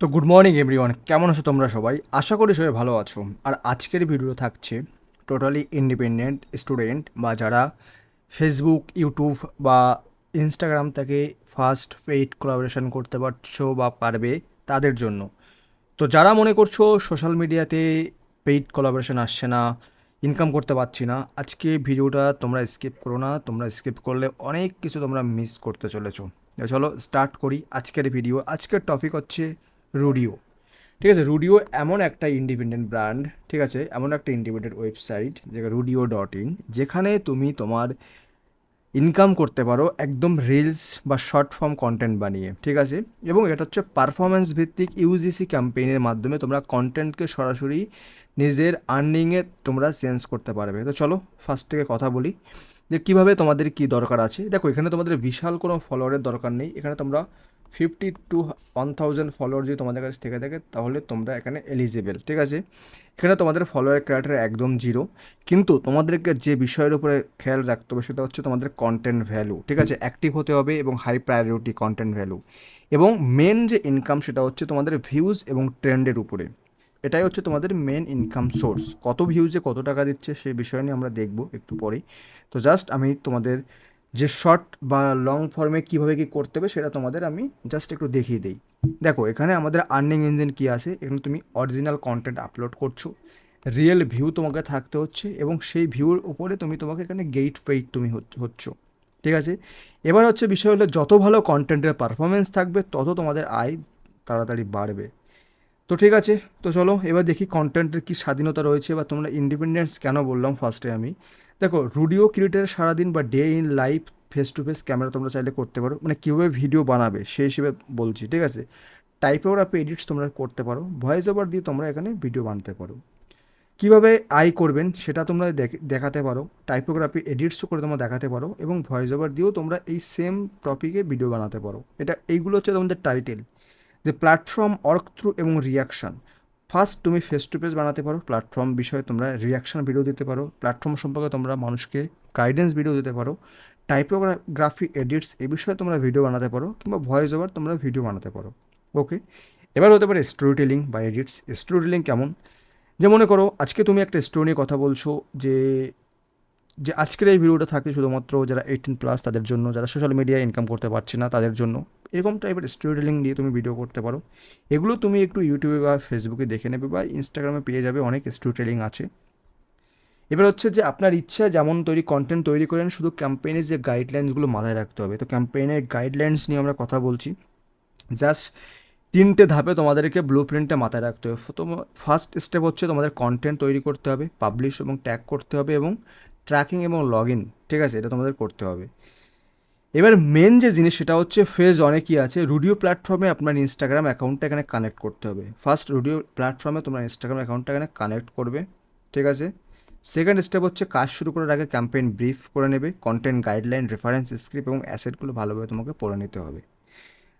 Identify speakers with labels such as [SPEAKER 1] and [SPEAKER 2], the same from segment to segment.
[SPEAKER 1] তো good morning everyone, কেমন আছো তোমরা সবাই? আশা করি সবাই ভালো আছো। আর আজকের ভিডিও থাকছে টোটালি ইন্ডিপেন্ডেন্ট স্টুডেন্ট বা যারা ফেসবুক, ইউটিউব বা ইনস্টাগ্রাম থেকে ফার্স্ট পেইড কোলাবোরেশন করতে পারছো বা পারবে তাদের জন্য। তো যারা মনে করছো সোশ্যাল মিডিয়াতে পেইড কোলাবোরেশন আসছে না, ইনকাম করতে পারছি না, আজকে ভিডিওটা তোমরা স্কিপ করো না। তোমরা স্কিপ করলে অনেক কিছু তোমরা মিস করতে চলেছো। তো চলো স্টার্ট করি আজকের ভিডিও। আজকের টপিক হচ্ছে রুডিও। ঠিক আছে, রুডিও এমন একটা ইন্ডিপেন্ডেন্ট ব্র্যান্ড, ঠিক আছে, এমন একটা ইন্ডিপেন্ডেন্ট ওয়েবসাইট যেটা রুডিও.in, যেখানে তুমি তোমার ইনকাম করতে পারো একদম রিলস বা শর্ট ফর্ম কন্টেন্ট বানিয়ে, ঠিক আছে। এবং এটা হচ্ছে পারফরমেন্স ভিত্তিক ইউজিসি ক্যাম্পেইনের মাধ্যমে তোমরা কন্টেন্টকে সরাসরি নিজের আর্নিংয়ে তোমরা চেঞ্জ করতে পারবে। তো চলো ফার্স্ট থেকে কথা বলি যে কীভাবে তোমাদের কি দরকার আছে। দেখো, এখানে তোমাদের বিশাল কোনো ফলোয়ারের দরকার নেই। এখানে তোমরা 50 to 1000 ফলোয়ার যদি তোমাদের কাছে থেকে থাকে তাহলে তোমরা এখানে এলিজিবেল, ঠিক আছে। এখানে তোমাদের ফলোয়ার ক্যারেক্টার একদম জিরো। কিন্তু তোমাদেরকে যে বিষয়ের উপরে খেয়াল রাখতে হবে সেটা হচ্ছে তোমাদের কন্টেন্ট ভ্যালু, ঠিক আছে। অ্যাক্টিভ হতে হবে এবং হাই প্রায়োরিটি কন্টেন্ট ভ্যালু। এবং মেন যে ইনকাম সেটা হচ্ছে তোমাদের ভিউজ এবং ট্রেন্ডের উপরে। এটাই হচ্ছে তোমাদের মেন ইনকাম সোর্স। কত ভিউজে কত টাকা দিচ্ছে সেই বিষয় নিয়ে আমরা দেখব একটু পরেই। তো জাস্ট আমি তোমাদের যে শর্ট বা লং ফর্মে কীভাবে কী করতে হবে সেটা তোমাদের আমি জাস্ট একটু দেখিয়ে দিই। দেখো, এখানে আমাদের আর্নিং ইঞ্জিন কী আছে। এখানে তুমি অরিজিনাল কন্টেন্ট আপলোড করছো, রিয়েল ভিউ তোমাকে থাকতে হচ্ছে এবং সেই ভিউর উপরে তোমাকে এখানে গেট পেইড তুমি হচ্ছ, ঠিক আছে। এবার হচ্ছে বিষয় হলো যত ভালো কন্টেন্টের পারফরমেন্স থাকবে তত তোমাদের আয় তাড়াতাড়ি বাড়বে। তো ঠিক আছে, তো চলো এবার দেখি কন্টেন্টের কী স্বাধীনতা রয়েছে বা তোমরা ইন্ডিপেন্ডেন্স কেন বললাম ফার্স্টে আমি। দেখো, রুডিও ক্রিয়েটার সারাদিন বা day in life face to face camera তোমরা চাইলে করতে পারো, মানে কীভাবে ভিডিও বানাবে সেই হিসেবে বলছি, ঠিক আছে। টাইপোগ্রাফি এডিটস তোমরা করতে পারো, ভয়েস ওভার দিয়ে তোমরা এখানে ভিডিও বানাতে পারো। কীভাবে আয় করবেন সেটা তোমরা দেখাতে পারো, টাইপোগ্রাফি এডিটসও করে তোমরা দেখাতে পারো এবং ভয়েস ওভার দিয়েও তোমরা এই সেম টপিকে ভিডিও বানাতে পারো। এইগুলো হচ্ছে তোমাদের টাইটেল। যে প্ল্যাটফর্ম ওয়ার্ক থ্রু এবং রিয়াকশান। ফার্স্ট তুমি ফেস টু ফেস বানাতে পারো, প্ল্যাটফর্ম বিষয়ে তোমরা রিয়াকশান ভিডিও দিতে পারো, প্ল্যাটফর্ম সম্পর্কে তোমরা মানুষকে গাইডেন্স ভিডিও দিতে পারো, টাইপোগ্রাফি এডিটস এই বিষয়ে তোমরা ভিডিও বানাতে পারো, কিংবা ভয়েস ওভার তোমরা ভিডিও বানাতে পারো। ওকে, এবার হতে পারে স্টোরি টেলিং বা এডিটস। স্টোরি টেলিং কেমন? যে মনে করো আজকে তুমি একটা স্টোরি নিয়ে কথা বলছো, যে যে আজকের এই ভিডিওটা থাকে শুধুমাত্র যারা 18+ তাদের জন্য, যারা সোশ্যাল মিডিয়ায় ইনকাম করতে পারছে না তাদের জন্য। এরকম টাইপের স্টোরি টেলিং দিয়ে তুমি ভিডিও করতে পারো। এগুলো তুমি একটু ইউটিউবে বা ফেসবুকে দেখে নেবে বা ইনস্টাগ্রামে পেয়ে যাবে, অনেক স্টোরি টেলিং আছে। এবার হচ্ছে যে আপনার ইচ্ছা যেমন কন্টেন্ট তৈরি করেন, শুধু ক্যাম্পেইনের যে গাইডলাইন্সগুলো মাথায় রাখতে হবে। তো ক্যাম্পেইনের গাইডলাইন্স নিয়ে আমরা কথা বলছি। জাস্ট 3টে ধাপে তোমাদেরকে ব্লু প্রিন্টটা মাথায় রাখতে হবে। তো ফার্স্ট স্টেপ হচ্ছে তোমাদের কন্টেন্ট তৈরি করতে হবে, পাবলিশ এবং ট্যাগ করতে হবে এবং ট্র্যাকিং এবং লগ ইন, ঠিক আছে, এটা তোমাদের করতে হবে। এবার মেন যে জিনিস সেটা হচ্ছে ফেজ অনেক কী আছে। রুডিও প্ল্যাটফর্মে আপনার ইনস্টাগ্রাম অ্যাকাউন্টটা এখানে কানেক্ট করতে হবে। ফার্স্ট রুডিও প্ল্যাটফর্মে তোমরা ইনস্টাগ্রাম অ্যাকাউন্টটা এখানে কানেক্ট করবে, ঠিক আছে। সেকেন্ড স্টেপ হচ্ছে কাজ শুরু করার আগে ক্যাম্পেইন ব্রিফ করে নেবে, কন্টেন্ট গাইডলাইন, রেফারেন্স স্ক্রিপ্ট এবং অ্যাসেটগুলো ভালোভাবে তোমাকে পড়ে নিতে হবে।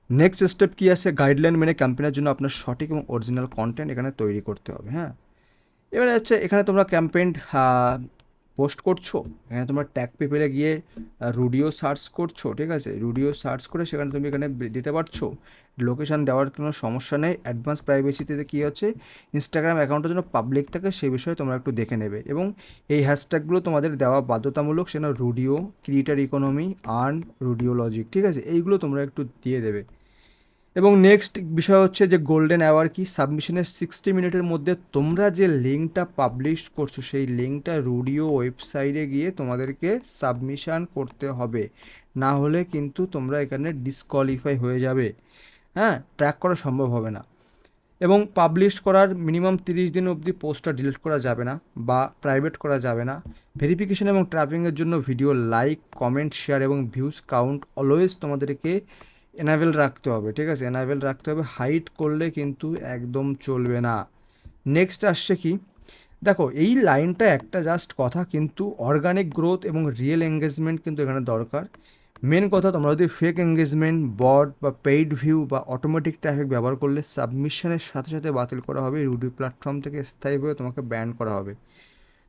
[SPEAKER 1] নেক্সট স্টেপ কী আছে, গাইডলাইন মেনে ক্যাম্পেইনের জন্য আপনার সঠিক এবং অরিজিনাল কন্টেন্ট এখানে তৈরি করতে হবে। হ্যাঁ, এবারে হচ্ছে এখানে তোমরা ক্যাম্পেইন পোস্ট করছো, এখানে তোমরা ট্যাগ পেপেলে গিয়ে রুডিও সার্চ করছো, ঠিক আছে। রুডিও সার্চ করে সেখানে তুমি এখানে দিতে পারছো। লোকেশান দেওয়ার কোনো সমস্যা নেই। অ্যাডভান্স প্রাইভেসিতে কী হচ্ছে, ইনস্টাগ্রাম অ্যাকাউন্টের জন্য পাবলিক থাকে সেই বিষয়ে তোমরা একটু দেখে নেবে। এবং এই হ্যাশট্যাগুলো তোমাদের দেওয়া বাধ্যতামূলক, সেটা rodeo, creator economy, earn, rodeo logic, ঠিক আছে, এইগুলো তোমরা একটু দিয়ে দেবে। এবং নেক্সট বিষয় হচ্ছে যে গোল্ডেন আওয়ার কি, সাবমিশনের 60 মিনিটের মধ্যে তোমরা যে লিঙ্কটা পাবলিশ করছো সেই লিঙ্কটা রুডিও ওয়েবসাইটে গিয়ে তোমাদেরকে সাবমিশন করতে হবে, না হলে কিন্তু তোমরা এখানে ডিসকোয়ালিফাই হয়ে যাবে। হ্যাঁ, ট্র্যাক করা সম্ভব হবে না। এবং পাবলিশ করার মিনিমাম 30 দিন অবধি পোস্টটা ডিলিট করা যাবে না বা প্রাইভেট করা যাবে না। ভেরিফিকেশন এবং ট্র্যাকিংয়ের জন্য ভিডিও লাইক, কমেন্ট, শেয়ার এবং ভিউজ কাউন্ট অলওয়েজ তোমাদেরকে এনাবেল রাখতে হবে, ঠিক আছে, এনাবেল রাখতে হবে। হাইড করলে কিন্তু একদম চলবে না। নেক্সট আসছে কি, দেখো এই লাইনটা একটা জাস্ট কথা, কিন্তু অর্গানিক গ্রোথ এবং রিয়েল এঙ্গেজমেন্ট কিন্তু এখানে দরকার। মেন কথা, তোমরা যদি ফেক এঙ্গেজমেন্ট, বট বা পেইড ভিউ বা অটোমেটিক ট্রাফিক ব্যবহার করলে সাবমিশনের সাথে সাথে বাতিল করা হবে, রুডিও প্ল্যাটফর্ম থেকে স্থায়ীভাবে তোমাকে ব্যান করা হবে।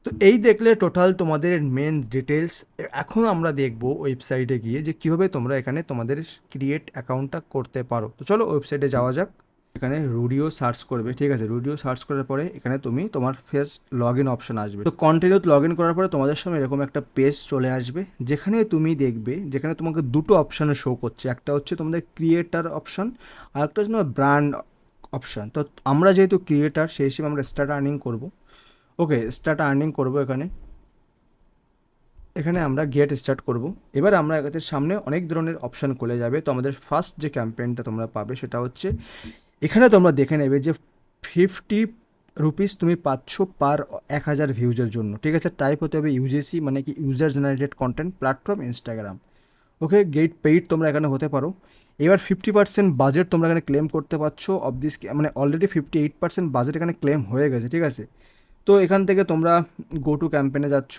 [SPEAKER 1] তো এই দেখলে টোটাল তোমাদের মেন ডিটেলস। এখন আমরা দেখব ওয়েবসাইটে গিয়ে যে কীভাবে তোমরা এখানে তোমাদের ক্রিয়েট অ্যাকাউন্টটা করতে পারো। তো চলো ওয়েবসাইটে যাওয়া যাক। এখানে রুডিও সার্চ করবে, ঠিক আছে। রুডিও সার্চ করার পরে এখানে তুমি তোমার ফেস লগ ইন অপশান আসবে। তো কন্টিনিউ লগ ইন করার পরে তোমাদের সামনে এরকম একটা পেজ চলে আসবে, যেখানে তুমি দেখবে যেখানে তোমাকে দুটো অপশানে শো করছে। একটা হচ্ছে তোমাদের ক্রিয়েটার অপশান, আর একটা হচ্ছে তোমার ব্র্যান্ড অপশান। তো আমরা যেহেতু ক্রিয়েটার, সেই হিসেবে আমরা স্টার্ট আর্নিং করবো। ওকে, স্টার্ট আর্নিং করবো। এখানে আমরা গেট স্টার্ট করব। এবার আমরা এদের সামনে অনেক ধরনের অপশান খুলে যাবে। তো আমাদের ফার্স্ট যে ক্যাম্পেইনটা তোমরা পাবে সেটা হচ্ছে, এখানে তোমরা দেখে নেবে যে 50 রুপিস তুমি পাচ্ছ পার 1000 ভিউজের জন্য, ঠিক আছে। টাইপ হতে হবে ইউজিসি, মানে কি user generated content, platform Instagram. Okay, get paid তোমরা এখানে হতে পারো। এবার 50% বাজেট তোমরা এখানে ক্লেম করতে পারছো অফ দিস, মানে অলরেডি 58% বাজেট এখানে ক্লেম হয়ে গেছে, ঠিক আছে। তো এখান থেকে তোমরা গো টু ক্যাম্পেনে যাচ্ছ।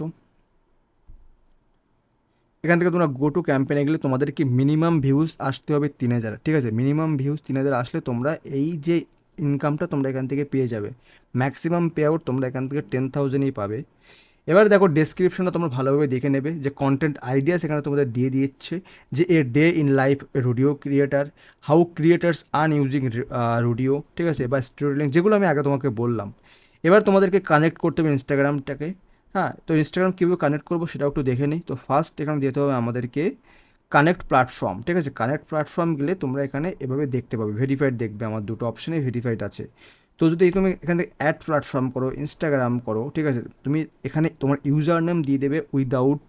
[SPEAKER 1] এখান থেকে তোমরা গো টু ক্যাম্পেনে গেলে তোমাদেরকে মিনিমাম ভিউজ আসতে হবে 3000, ঠিক আছে। মিনিমাম ভিউজ 3000 আসলে তোমরা এই যে ইনকামটা তোমরা এখান থেকে পেয়ে যাবে। ম্যাক্সিমাম পে আউট তোমরা এখান থেকে 10,000ই পাবে। এবার দেখো ডেসক্রিপশনটা তোমরা ভালোভাবে দেখে নেবে, যে কন্টেন্ট আইডিয়া সেখানে তোমাদের দিয়ে দিচ্ছে, যে a day in life rodeo creator, how creators earn using rodeo, ঠিক আছে, বা স্টোরি লিঙ্ক, যেগুলো আমি আগে তোমাকে বললাম। এবার তোমাদেরকে কানেক্ট করতে হবে ইনস্টাগ্রামটাকে। হ্যাঁ, তো ইনস্টাগ্রাম কীভাবে কানেক্ট করবো সেটাও একটু দেখে নিই। তো ফার্স্ট এখানে যেতে হবে আমাদেরকে কানেক্ট প্ল্যাটফর্ম, ঠিক আছে। কানেক্ট প্ল্যাটফর্ম গেলে তোমরা এখানে এভাবে দেখতে পাবে, ভেরিফাইড দেখবে, আমার দুটো অপশানে ভেরিফাইড আছে। তো যদি তুমি এখান থেকে অ্যাড প্ল্যাটফর্ম করো, ইনস্টাগ্রাম করো, ঠিক আছে, তুমি এখানে তোমার ইউজার নেম দিয়ে দেবে উইদাউট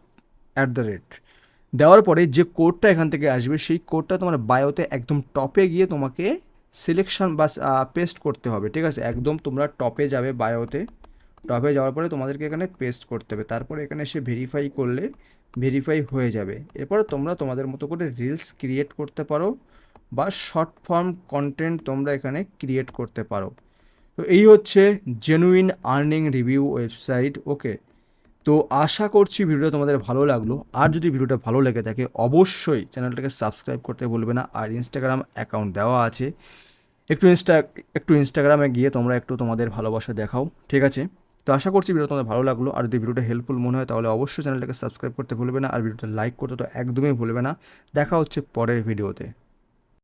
[SPEAKER 1] @ দেওয়ার পরে যে কোডটা এখান থেকে আসবে, সেই কোডটা তোমার বায়োতে একদম টপে গিয়ে তোমাকে সিলেকশন বা পেস্ট করতে হবে, ঠিক আছে। একদম তোমরা টপে যাবে, বায়োতে টপে যাওয়ার পরে তোমাদেরকে এখানে পেস্ট করতে হবে। তারপরে এখানে এসে ভেরিফাই করলে ভেরিফাই হয়ে যাবে। এরপর তোমরা তোমাদের মতো করে রিলস ক্রিয়েট করতে পারো, বা শর্ট ফর্ম কন্টেন্ট তোমরা এখানে ক্রিয়েট করতে পারো। তো এই হচ্ছে জেনুইন আর্নিং রিভিউ ওয়েবসাইট। ওকে, তো আশা করছি ভিডিওটা তোমাদের ভালো লাগলো। আর যদি ভিডিওটা ভালো লেগে থাকে অবশ্যই চ্যানেলটাকে সাবস্ক্রাইব করতে ভুলবে না। আর ইনস্টাগ্রাম অ্যাকাউন্ট দেওয়া আছে, একটু ইনস্টাগ্রামে গিয়ে তোমরা একটু তোমাদের ভালোবাসা দেখাও, ঠিক আছে। তো আশা করছি ভিডিও তোমাদের ভালো লাগলো। আর যদি ভিডিওটা হেল্পফুল মনে হয় তাহলে অবশ্যই চ্যানেলটাকে সাবস্ক্রাইব করতে ভুলবে না, আর ভিডিওটা লাইক করতে তো একদমই ভুলবে না। দেখা হচ্ছে পরের ভিডিওতে।